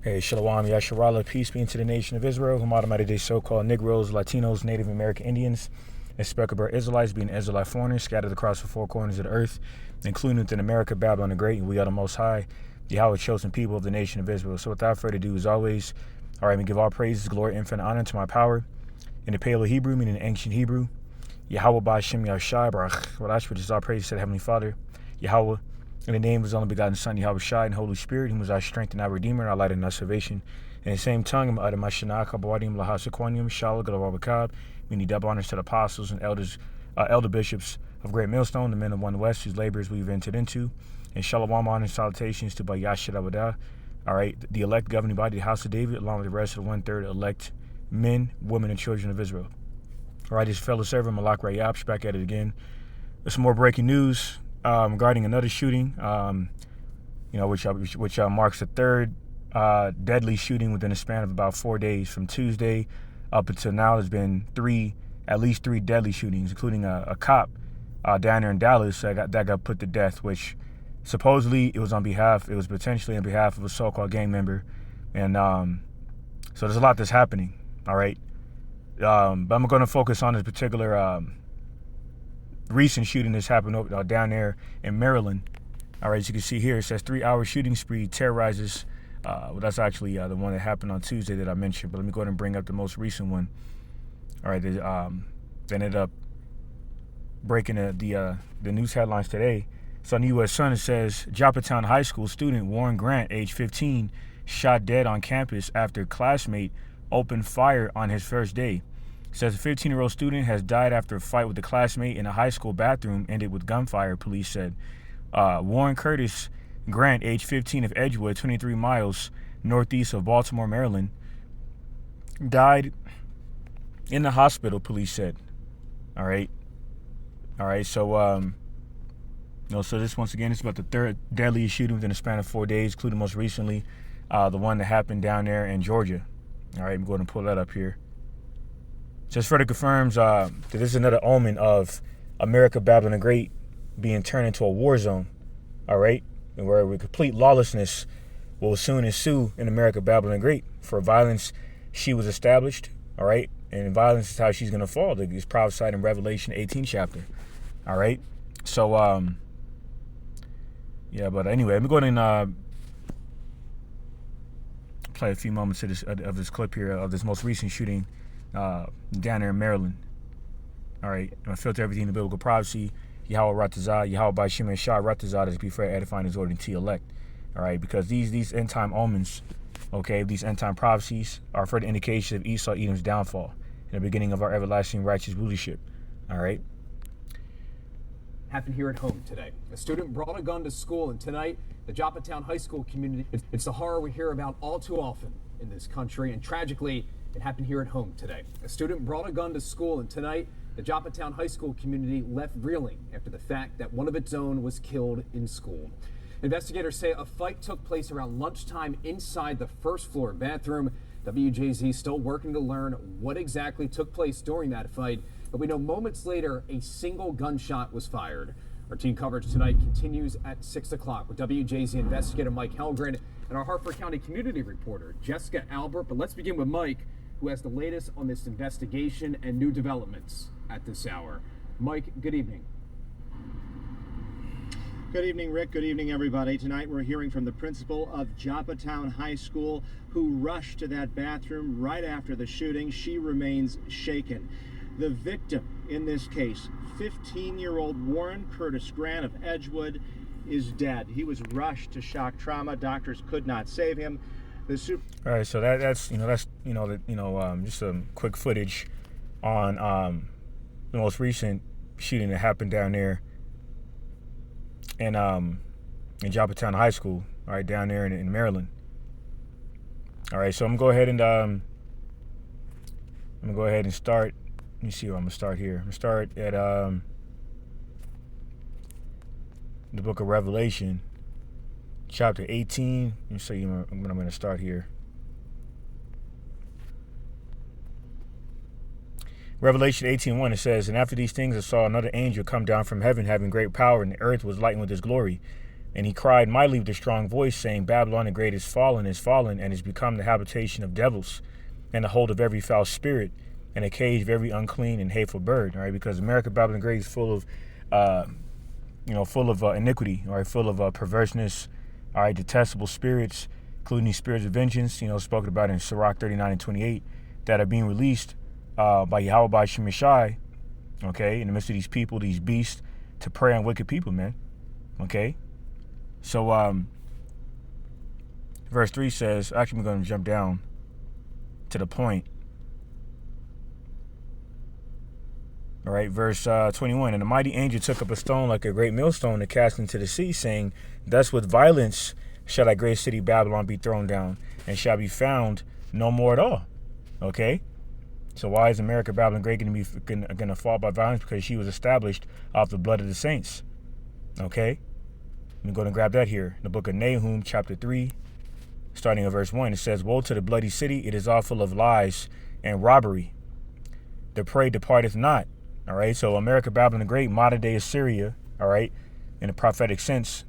Hey, Shalom, Yasharala, peace be into the nation of Israel, whom automatic day so-called Negroes, Latinos, Native American Indians, and speckled Israelites, being Israelite foreigners, scattered across the four corners of the earth, including within America, Babylon the Great, and we are the Most High, Yahweh, chosen people of the nation of Israel. So without further ado, as always, all right, we give all praises, glory, infinite honor to my power, in the Paleo Hebrew, meaning the ancient Hebrew, Yahweh Ba'Shem Yahshai, Barach Wadash, which is our praise to the Heavenly Father, Yahweh, in the name of his only begotten Son, Yahweh Shai, and Holy Spirit, whom is our strength and our Redeemer, and our light and our salvation. In the same tongue, Mashanak, meaning double honors to the apostles and elder bishops of Great Millstone, the men of One West, whose labors we've entered into. And Shalom honor and salutations to Bayashir. All right, the elect governing body, the house of David, along with the rest of the 1/3 elect men, women, and children of Israel. All right, this fellow servant, Malak Rayab, back at it again. There's some more breaking news regarding another shooting, which marks the third deadly shooting within a span of about 4 days. From Tuesday up until now, there's been at least three deadly shootings, including a cop down there in Dallas that got put to death, which supposedly it was potentially on behalf of a so-called gang member. And so there's a lot that's happening, all right? But I'm going to focus on this particular recent shooting that's happened down there in Maryland. All right, as you can see here, it says 3-hour shooting spree terrorizes. That's actually the one that happened on Tuesday that I mentioned. But let me go ahead and bring up the most recent one. All right, they ended up breaking the news headlines today. So on the U.S. Sun, it says Joppatown High School student Warren Grant, age 15, shot dead on campus after classmate opened fire on his first day. Says a 15-year-old student has died after a fight with a classmate in a high school bathroom ended with gunfire, police said. Warren Curtis Grant, age 15, of Edgewood, 23 miles northeast of Baltimore, Maryland, died in the hospital, police said. All right. So, so this, once again, is about the third deadliest shooting within a span of 4 days, including most recently the one that happened down there in Georgia. All right, I'm going to pull that up here. Just further confirms that this is another omen of America, Babylon the Great, being turned into a war zone, all right? And where complete lawlessness will soon ensue in America, Babylon the Great. For violence, she was established, all right? And violence is how she's going to fall. It's prophesied in Revelation 18 chapter, all right? So, but anyway, let me go ahead and play a few moments of this clip here of this most recent shooting down there in Maryland. All right, I'm going to filter everything in the biblical prophecy. Yahweh Ratazah, Yahweh Ba'Shem Yahshai Ratazah, is be fair, edifying, exhorting to elect. All right, because these end time omens, okay, these end time prophecies are further indication of Esau Edom's downfall and the beginning of our everlasting righteous rulership. All right. Happened here at home today. A student brought a gun to school, and tonight, the Joppatown High School community. It's the horror we hear about all too often in this country, and tragically, it happened here at home today. A student brought a gun to school, and tonight, the Joppatown High School community left reeling after the fact that one of its own was killed in school. Investigators say a fight took place around lunchtime inside the first floor bathroom. WJZ still working to learn what exactly took place during that fight, but we know moments later a single gunshot was fired. Our team coverage tonight continues at 6 o'clock with WJZ investigator Mike Helgren and our Hartford County community reporter Jessica Albert. But let's begin with Mike, who has the latest on this investigation and new developments at this hour. Mike, good evening. Good evening, Rick. Good evening, everybody. Tonight we're hearing from the principal of Joppatown High School, who rushed to that bathroom right after the shooting. She remains shaken. The victim in this case, 15-year-old Warren Curtis Grant of Edgewood, is dead. He was rushed to shock trauma. Doctors could not save him. All right, so that's just some quick footage on the most recent shooting that happened down there in Joppatown High School, all right, down there in Maryland. All right, so I'm gonna go ahead and start. Let me see where I'm gonna start here. I'm gonna start at the book of Revelation, chapter 18. Let me show you when I'm gonna start here. Revelation 18:1, it says, "And after these things I saw another angel come down from heaven, having great power, and the earth was lightened with his glory. And he cried mightily with a strong voice, saying, Babylon the great is fallen, and is become the habitation of devils, and the hold of every foul spirit, and a cage of every unclean and hateful bird. All right, because America, Babylon the great, is full of, full of iniquity. All right, full of perverseness. All right, detestable spirits, including these spirits of vengeance. Spoken about in Sirach 39 and 28, that are being released by Yahweh by Shemeshai. Okay, in the midst of these people, these beasts, to prey on wicked people, man. Okay. So, verse 3 says, actually, I'm going to jump down to the point. All right, verse 21. And the mighty angel took up a stone like a great millstone and cast into the sea, saying, Thus with violence shall thy great city Babylon be thrown down, and shall be found no more at all. Okay? So why is America, Babylon great, going to fall by violence? Because she was established off the blood of the saints. Okay? I'm going to grab that here. In the book of Nahum, chapter 3, starting at verse 1, it says, Woe to the bloody city, it is all full of lies and robbery. The prey departeth not. All right, so America, Babylon the Great, modern day Assyria, all right, in a prophetic sense,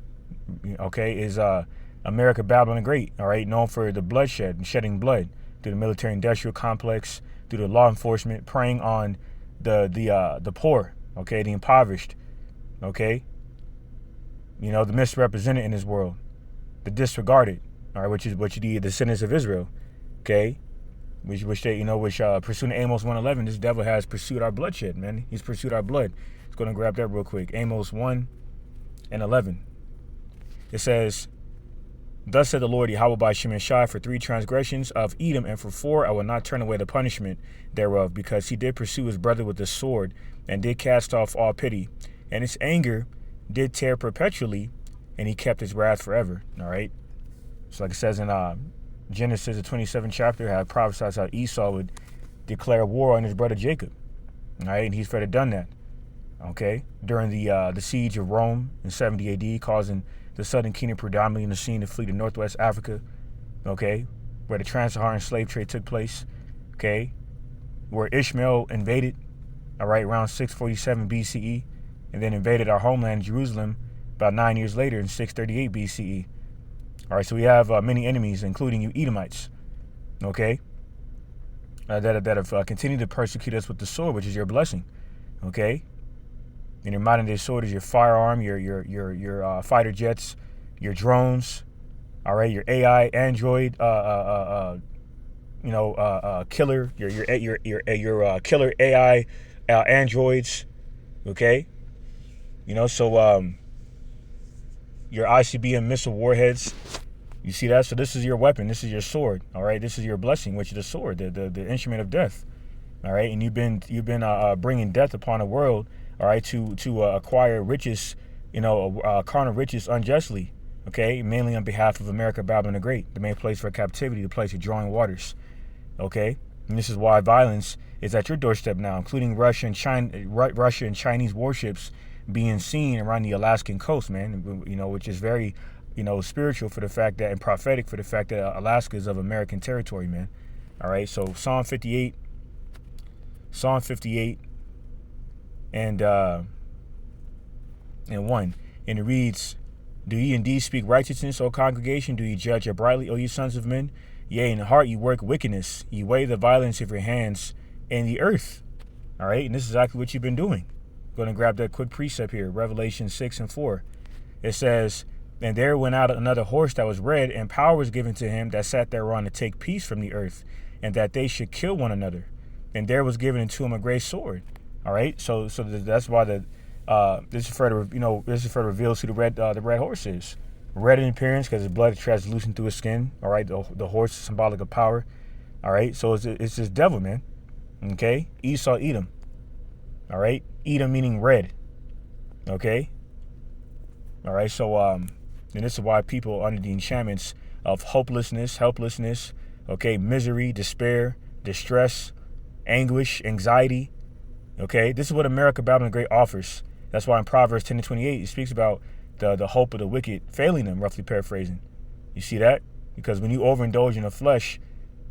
okay, is America, Babylon the Great, all right, known for the bloodshed and shedding blood through the military industrial complex, through the law enforcement, preying on the poor, okay, the impoverished, okay, the misrepresented in this world, the disregarded, all right, which is the descendants of Israel, okay, which pursuing Amos 1:11, this devil has pursued our bloodshed, man. He's pursued our blood. Let's go and grab that real quick. Amos 1:11. It says, Thus said the Lord Yahweh by Shemeshai, for 3 transgressions of Edom, and for 4 I will not turn away the punishment thereof, because he did pursue his brother with the sword, and did cast off all pity, and his anger did tear perpetually, and he kept his wrath forever. All right. So like it says in Genesis, the 27th chapter, had prophesied how Esau would declare war on his brother Jacob. All right, and he's further done that. Okay, during the siege of Rome in 70 AD, causing the southern kingdom, predominantly in the scene, to flee to northwest Africa. Okay, where the trans-Saharan slave trade took place. Okay, where Ishmael invaded, all right, around 647 BCE, and then invaded our homeland, Jerusalem, about 9 years later in 638 BCE. All right, so we have many enemies, including you Edomites, okay, that have continued to persecute us with the sword, which is your blessing, okay. And your modern day sword is your firearm, your fighter jets, your drones, all right, your AI Android, killer, your killer AI androids, okay. Your ICBM missile warheads. You see that? So this is your weapon. This is your sword. All right. This is your blessing, which is the sword, the instrument of death. All right. And you've been bringing death upon the world. All right. To acquire riches, carnal riches unjustly. Okay. Mainly on behalf of America, Babylon the Great, the main place for captivity, the place of drawing waters. Okay. And this is why violence is at your doorstep now, including Russia and Chinese warships being seen around the Alaskan coast, man, which is very, spiritual for the fact that, and prophetic for the fact that Alaska is of American territory, man. All right, so Psalm 58 and 1, and it reads, Do ye indeed speak righteousness, O congregation? Do ye judge uprightly, O ye sons of men? Yea, in the heart ye work wickedness, ye weigh the violence of your hands in the earth. All right, and this is exactly what you've been doing. Going to grab that quick precept here, Revelation 6:4. It says, And there went out another horse that was red, and power was given to him that sat thereon to take peace from the earth, and that they should kill one another. And there was given unto him a great sword. All right, so that's why this is further reveals who the red horse is. Red in appearance because his blood is translucent through his skin. All right, the horse is symbolic of power. All right, so it's this devil, man. Okay, Esau, Edom. All right, Edom meaning red. Okay. All right, so and this is why people are under the enchantments of hopelessness, helplessness, okay, misery, despair, distress, anguish, anxiety. Okay, this is what America, Babylon the Great offers. That's why in Proverbs 10:28 it speaks about the hope of the wicked failing them, roughly paraphrasing. You see that? Because when you overindulge in the flesh,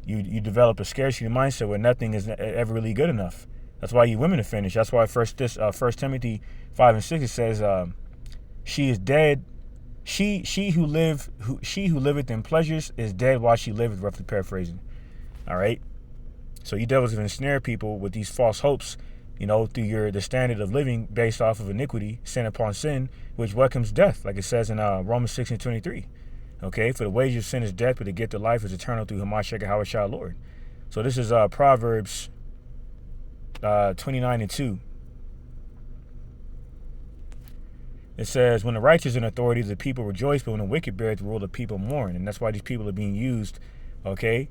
you develop a scarcity mindset where nothing is ever really good enough. That's why you women are finished. That's why First Timothy 5:6 it says, she is dead She who liveth in pleasures is dead while she liveth, roughly paraphrasing. All right. So you devils have ensnared people with these false hopes, through the standard of living based off of iniquity, sin upon sin, which welcomes death, like it says in Romans 6:23. Okay, for the wages of sin is death, but the gift of life is eternal through Hamashiach Yahushua Lord. So this is Proverbs 29:2. It says, when the righteous in authority, the people rejoice, but when the wicked beareth rule, the people mourn. And that's why these people are being used, okay,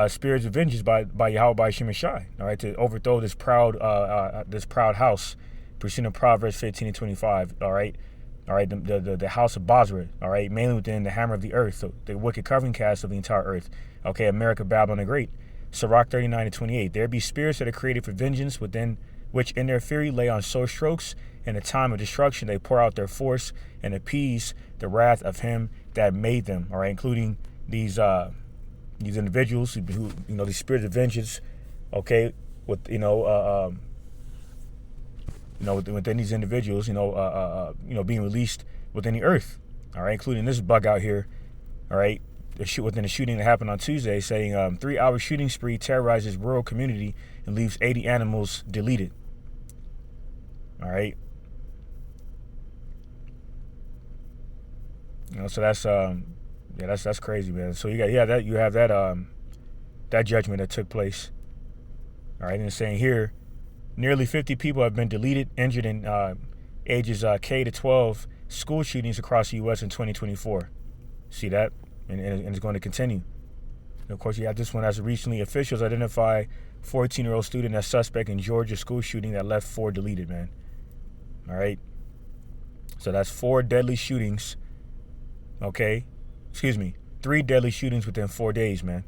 spirits of vengeance by Yahweh by Shemashai, all right, to overthrow this proud house, pursuing Proverbs 15:25, all right, the house of Basra, all right, mainly within the hammer of the earth, so the wicked covering cast of the entire earth, okay, America, Babylon the Great. Sirach 39:28, there be spirits that are created for vengeance, within which in their fury lay on sore strokes. In the time of destruction, they pour out their force and appease the wrath of him that made them, all right, including these individuals who these spirits of vengeance, okay, with within these individuals, being released within the earth, all right, including this bug out here, all right, within the shooting that happened on Tuesday, saying 3-hour shooting spree terrorizes rural community and leaves 80 animals deleted. All right. So that's that's crazy, man. So you have that judgment that took place. All right, and it's saying here, nearly 50 people have been deleted, injured in ages K to 12 school shootings across the U.S. in 2024. See that? And it's going to continue. And of course, you have this one as recently officials identify 14-year-old student as suspect in Georgia school shooting that left 4 deleted, man. All right. So that's 4 deadly shootings. Okay. 3 deadly shootings within 4 days, man.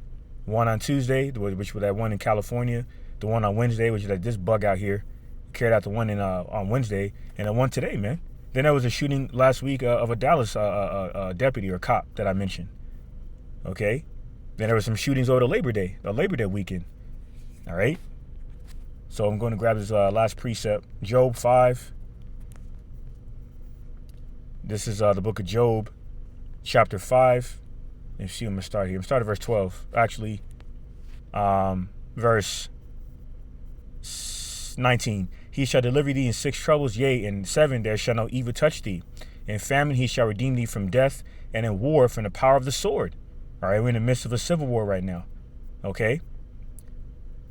One on Tuesday, which was that one in California. The one on Wednesday, which is like this bug out here. Carried out the one on Wednesday. And the one today, man. Then there was a shooting last week of a Dallas deputy or cop that I mentioned. Okay. Then there were some shootings over the Labor Day weekend. All right. So I'm going to grab this last precept. Job 5. This is the book of Job, chapter 5. Let's see, I'm going to start here. I'm going to start at verse 12. Actually, verse 19. He shall deliver thee in 6 troubles, yea, in 7 there shall no evil touch thee. In famine he shall redeem thee from death, and in war from the power of the sword. All right, we're in the midst of a civil war right now. Okay?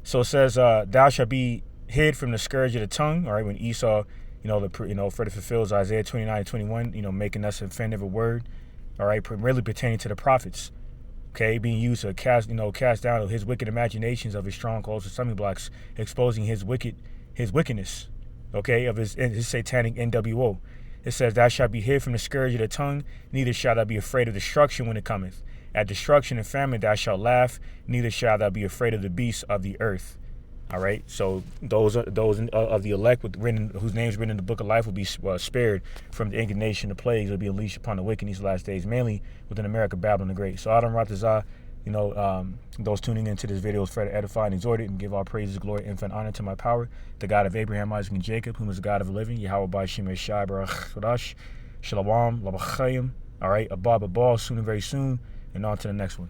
So it says, thou shalt be hid from the scourge of the tongue. All right, when Esau, further fulfills Isaiah 29:21, making us offend every word. All right, really pertaining to the prophets. Okay, being used to cast down his wicked imaginations of his strongholds and stumbling blocks, exposing his wickedness. Okay, of his satanic NWO. It says, thou shalt be hid from the scourge of the tongue, neither shalt thou be afraid of destruction when it cometh. At destruction and famine thou shalt laugh, neither shalt thou be afraid of the beasts of the earth. All right, so those of the elect whose names written in the book of life will be spared from the indignation, the plagues will be unleashed upon the wicked in these last days, mainly within America, Babylon the Great. So Adam Ratazah, those tuning into this video is fair to edify and exhort it and give all praises, glory, infinite honor to my power, the God of Abraham, Isaac, and Jacob, whom is the God of the living, Yahweh by Shemai Shai Barach Chodash, Shalom, Labachayim. All right, Abba, soon and very soon, and on to the next one.